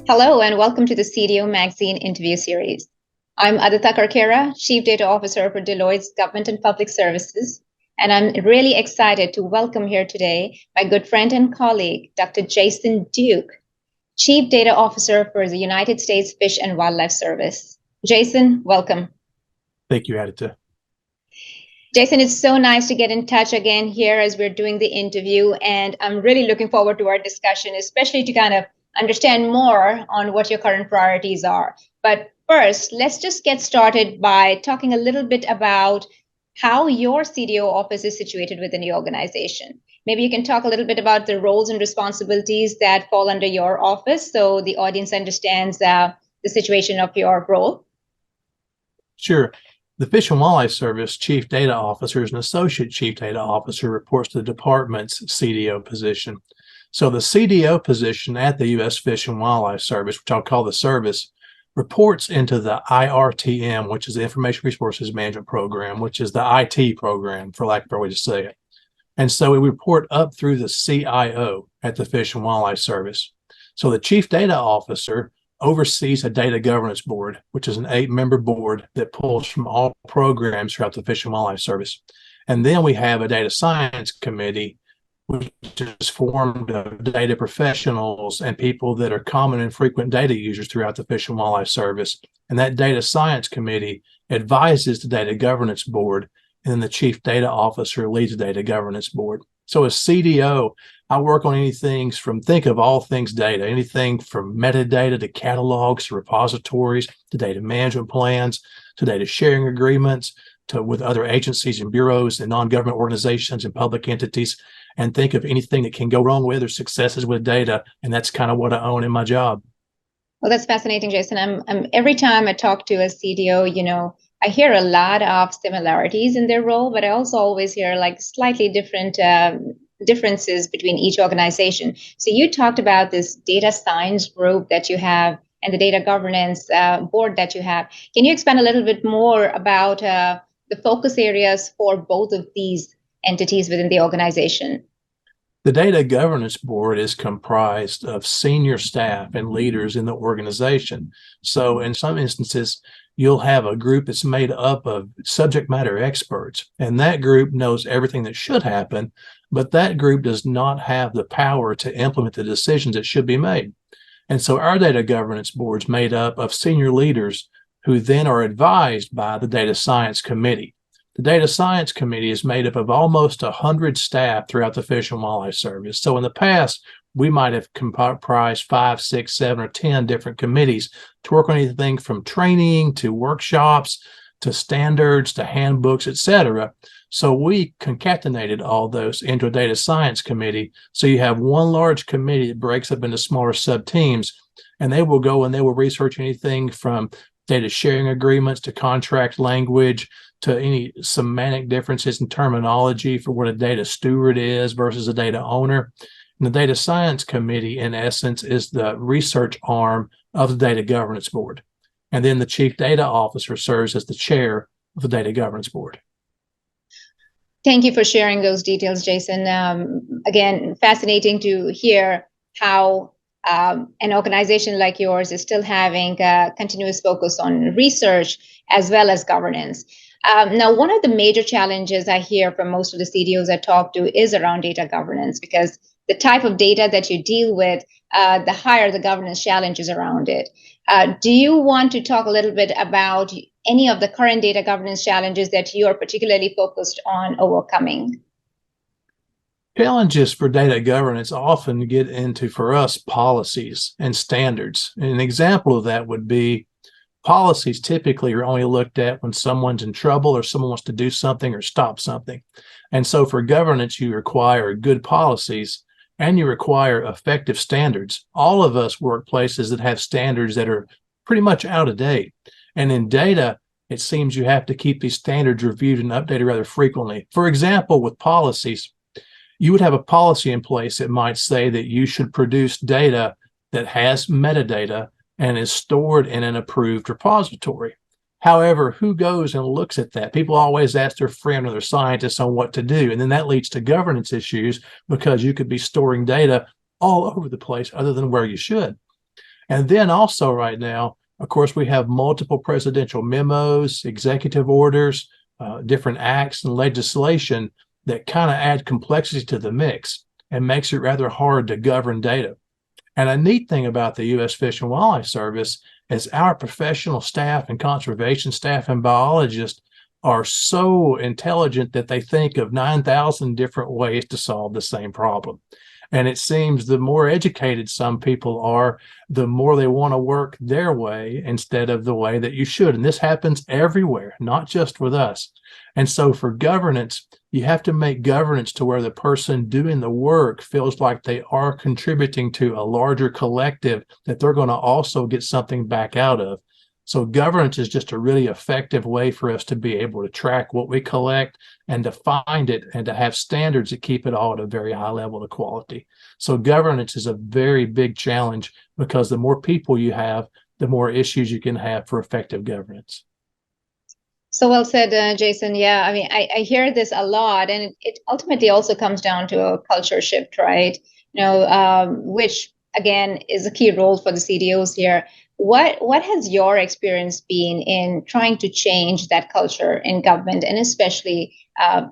Hello and welcome to the CDO Magazine interview series. I'm Adita Karkera, Chief Data Officer for Deloitte's Government and Public Services, and I'm really excited to welcome here today my good friend and colleague, Dr. Jason Duke, Chief Data Officer for the United States Fish and Wildlife Service. Jason, welcome. Thank you, Adita. Jason, it's so nice to get in touch again here as we're doing the interview, and I'm really looking forward to our discussion, especially to kind of understand more on what your current priorities are. But first, let's just get started by talking a little bit about how your CDO office is situated within the organization. Maybe you can talk a little bit about the roles and responsibilities that fall under your office so the audience understands the situation of your role. Sure. The Fish and Wildlife Service Chief Data Officer is an Associate Chief Data Officer, reports to the department's CDO position. So the CDO position at the U.S. Fish and Wildlife Service, which I'll call the service, reports into the IRTM, which is the Information Resources Management Program, which is the IT program, for lack of a better way to say it. And so we report up through the CIO at the Fish and Wildlife Service. So the Chief Data Officer oversees a data governance board, which is an 8-member board that pulls from all programs throughout the Fish and Wildlife Service. And then we have a data science committee, which is formed of data professionals and people that are common and frequent data users throughout the Fish and Wildlife Service. And that data science committee advises the data governance board, and then the chief data officer leads the data governance board. So as CDO, I work on anything from, think of all things data, anything from metadata to catalogs to repositories to data management plans to data sharing agreements to with other agencies and bureaus and non-government organizations and public entities, and think of anything that can go wrong with or successes with data. And that's kind of what I own in my job. Well, that's fascinating, Jason. I'm every time I talk to a CDO, I hear a lot of similarities in their role, but I also always hear like slightly different differences between each organization. So you talked about this data science group that you have and the data governance board that you have. Can you expand a little bit more about the focus areas for both of these entities within the organization? The data governance board is comprised of senior staff and leaders in the organization. So in some instances, you'll have a group that's made up of subject matter experts, and that group knows everything that should happen, but that group does not have the power to implement the decisions that should be made. And so our data governance board is made up of senior leaders who then are advised by the data science committee. The data science committee is made up of almost 100 staff throughout the Fish and Wildlife Service. So in the past, we might have comprised 5, 6, 7, or 10 different committees to work on anything from training to workshops to standards to handbooks, etc. So we concatenated all those into a data science committee. So you have one large committee that breaks up into smaller sub-teams, and they will go and they will research anything from data sharing agreements to contract language to any semantic differences in terminology for what a data steward is versus a data owner. And the data science committee, in essence, is the research arm of the data governance board. And then the chief data officer serves as the chair of the data governance board. Thank you for sharing those details, Jason. Again, fascinating to hear how an organization like yours is still having a continuous focus on research as well as governance. Now, one of the major challenges I hear from most of the CDOs I talk to is around data governance, because the type of data that you deal with, the higher the governance challenges around it. Do you want to talk a little bit about any of the current data governance challenges that you are particularly focused on overcoming? Challenges for data governance often get into, for us, policies and standards. And an example of that would be policies typically are only looked at when someone's in trouble or someone wants to do something or stop something. And so for governance, you require good policies and you require effective standards. All of us work places that have standards that are pretty much out of date. And in data, it seems you have to keep these standards reviewed and updated rather frequently. For example, with policies, you would have a policy in place that might say that you should produce data that has metadata and is stored in an approved repository. However, who goes and looks at that? People always ask their friend or their scientists on what to do. And then that leads to governance issues because you could be storing data all over the place other than where you should. And then also right now, of course, we have multiple presidential memos, executive orders, different acts and legislation that kind of add complexity to the mix and makes it rather hard to govern data. And a neat thing about the U.S. Fish and Wildlife Service is our professional staff and conservation staff and biologists are so intelligent that they think of 9,000 different ways to solve the same problem. And it seems the more educated some people are, the more they want to work their way instead of the way that you should. And this happens everywhere, not just with us. And so for governance, you have to make governance to where the person doing the work feels like they are contributing to a larger collective that they're going to also get something back out of. So governance is just a really effective way for us to be able to track what we collect and to find it and to have standards that keep it all at a very high level of quality. So governance is a very big challenge because the more people you have, the more issues you can have for effective governance. So well said, Jason. Yeah, I mean, I hear this a lot, and it ultimately also comes down to a culture shift, right? Which again is a key role for the CDOs here. What has your experience been in trying to change that culture in government, and especially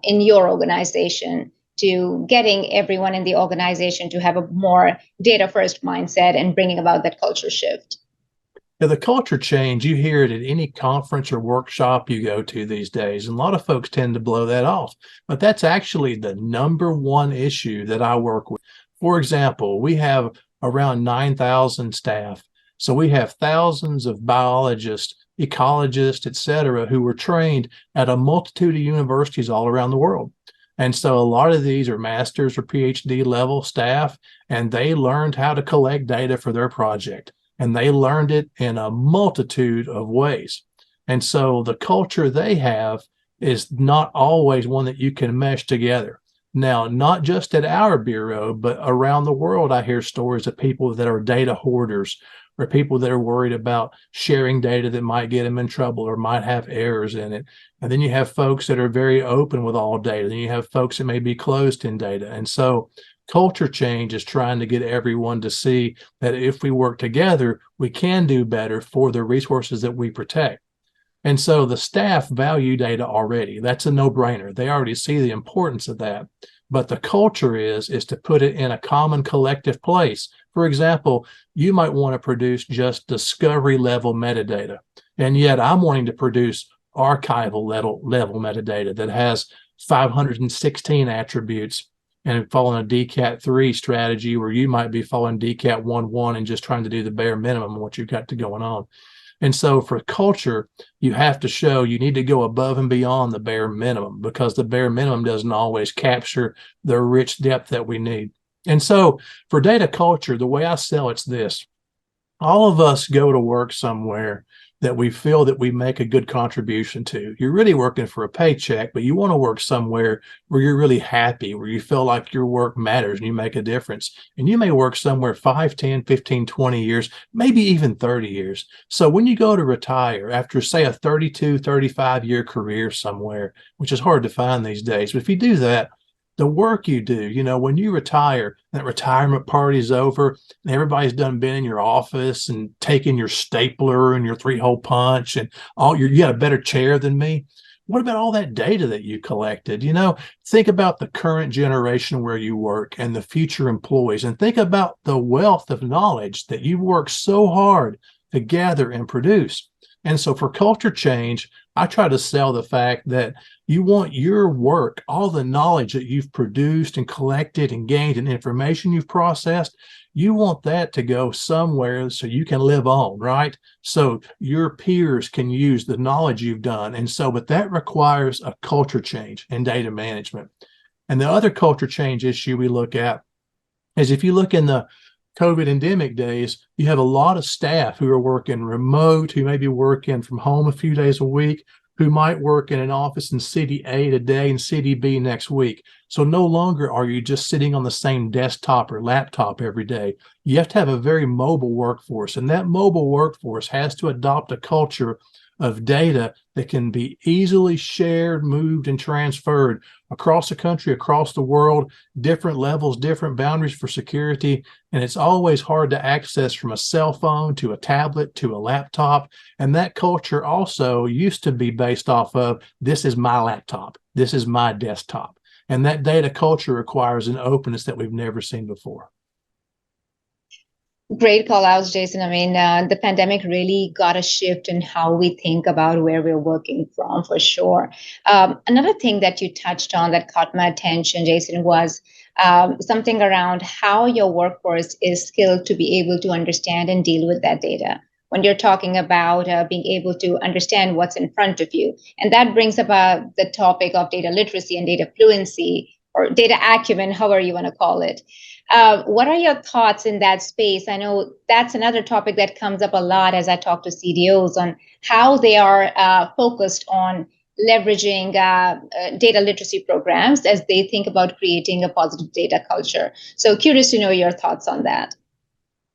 in your organization, to getting everyone in the organization to have a more data-first mindset and bringing about that culture shift? Now, the culture change, you hear it at any conference or workshop you go to these days, and a lot of folks tend to blow that off. But that's actually the number one issue that I work with. For example, we have around 9,000 staff. So we have thousands of biologists, ecologists, et cetera, who were trained at a multitude of universities all around the world. And so a lot of these are master's or PhD level staff, and they learned how to collect data for their project. And they learned it in a multitude of ways. And so the culture they have is not always one that you can mesh together. Now, not just at our bureau, but around the world, I hear stories of people that are data hoarders or people that are worried about sharing data that might get them in trouble or might have errors in it. And then you have folks that are very open with all data. Then you have folks that may be closed in data. And so culture change is trying to get everyone to see that if we work together, we can do better for the resources that we protect. And so the staff value data already. That's a no-brainer. They already see the importance of that. But the culture is to put it in a common collective place. For example, you might want to produce just discovery level metadata. And yet I'm wanting to produce archival level metadata that has 516 attributes and following a DCAT3 strategy where you might be following DCAT 1.1 and just trying to do the bare minimum of what you've got going on. And so for culture, you have to show you need to go above and beyond the bare minimum because the bare minimum doesn't always capture the rich depth that we need. And so for data culture, the way I sell it's this. All of us go to work somewhere that we feel that we make a good contribution to. You're really working for a paycheck, but you want to work somewhere where you're really happy, where you feel like your work matters and you make a difference. And you may work somewhere 5, 10, 15, 20 years, maybe even 30 years. So when you go to retire after, say, a 32, 35-year career somewhere, which is hard to find these days, but if you do that, the work you do, when you retire, that retirement party is over and everybody's done been in your office and taken your stapler and your 3-hole punch and you got a better chair than me. What about all that data that you collected? Think about the current generation where you work and the future employees, and think about the wealth of knowledge that you work so hard to gather and produce. And so for culture change, I try to sell the fact that you want your work, all the knowledge that you've produced and collected and gained and information you've processed, you want that to go somewhere so you can live on, right? So your peers can use the knowledge you've done. And so, but that requires a culture change in data management. And the other culture change issue we look at is if you look in the COVID endemic days, you have a lot of staff who are working remote, who may be working from home a few days a week, who might work in an office in city A today and city B next week. So no longer are you just sitting on the same desktop or laptop every day. You have to have a very mobile workforce, and that mobile workforce has to adopt a culture of data that can be easily shared, moved, and transferred across the country, across the world, different levels, different boundaries for security. And it's always hard to access from a cell phone to a tablet to a laptop. And that culture also used to be based off of, this is my laptop, this is my desktop. And that data culture requires an openness that we've never seen before. Great call outs, Jason. I mean, the pandemic really got a shift in how we think about where we're working from, for sure. Another thing that you touched on that caught my attention, Jason, was something around how your workforce is skilled to be able to understand and deal with that data. When you're talking about being able to understand what's in front of you. And that brings about the topic of data literacy and data fluency, or data acumen, however you want to call it. What are your thoughts in that space? I know that's another topic that comes up a lot as I talk to CDOs on how they are focused on leveraging data literacy programs as they think about creating a positive data culture. So curious to know your thoughts on that.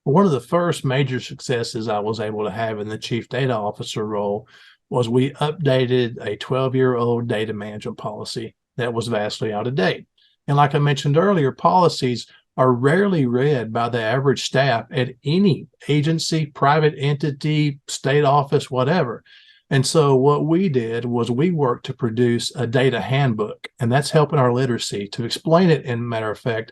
One of the first major successes I was able to have in the chief data officer role was we updated a 12-year-old data management policy that was vastly out of date. And like I mentioned earlier, policies are rarely read by the average staff at any agency, private entity, state office, whatever. And so what we did was we worked to produce a data handbook, and that's helping our literacy. To explain it, in matter of fact,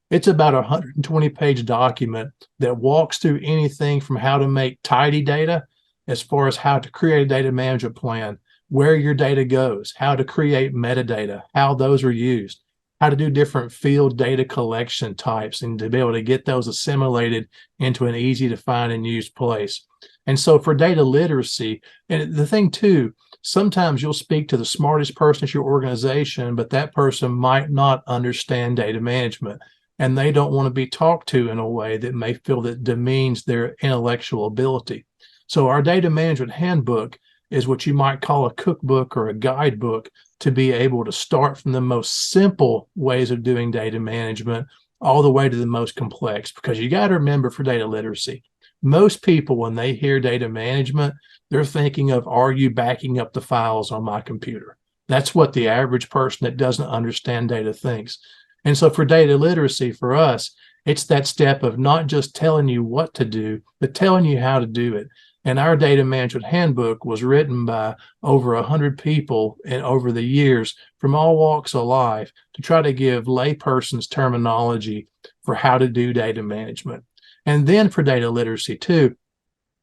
it's about a 120-page document that walks through anything from how to make tidy data, as far as how to create a data management plan, where your data goes, how to create metadata, how those are used, how to do different field data collection types, and to be able to get those assimilated into an easy to find and use place. And so for data literacy, and the thing too, sometimes you'll speak to the smartest person at your organization, but that person might not understand data management, and they don't want to be talked to in a way that may feel that demeans their intellectual ability. So our data management handbook is what you might call a cookbook or a guidebook to be able to start from the most simple ways of doing data management all the way to the most complex. Because you got to remember, for data literacy, most people, when they hear data management, they're thinking of, are you backing up the files on my computer? That's what the average person that doesn't understand data thinks. And so for data literacy, for us, it's that step of not just telling you what to do, but telling you how to do it. And our data management handbook was written by over 100 people and over the years from all walks of life to try to give laypersons terminology for how to do data management. And then for data literacy too,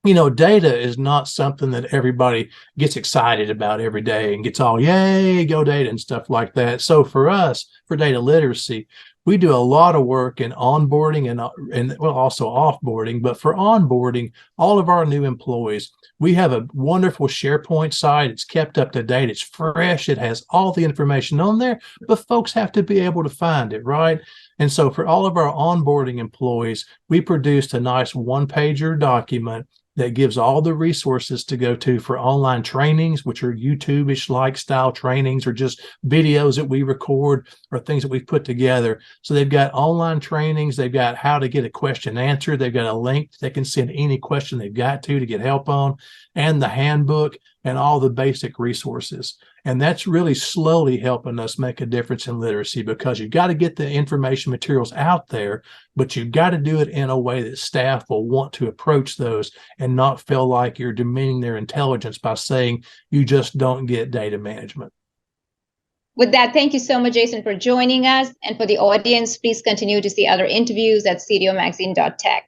you know, data is not something that everybody gets excited about every day and gets all, yay, go data and stuff like that. So for us, for data literacy, we do a lot of work in onboarding and well, also offboarding. But for onboarding all of our new employees, we have a wonderful SharePoint site. It's kept up to date. It's fresh. It has all the information on there, but folks have to be able to find it, right? And so for all of our onboarding employees, we produced a nice one-pager document that gives all the resources to go to for online trainings, which are YouTube-ish like style trainings, or just videos that we record or things that we've put together. So they've got online trainings, they've got how to get a question answered, they've got a link they can send any question they've got to get help on, and the handbook and all the basic resources. And that's really slowly helping us make a difference in literacy, because you've got to get the information materials out there, but you've got to do it in a way that staff will want to approach those and not feel like you're demeaning their intelligence by saying you just don't get data management. With that, thank you so much, Jason, for joining us. And for the audience, please continue to see other interviews at cdomagazine.tech.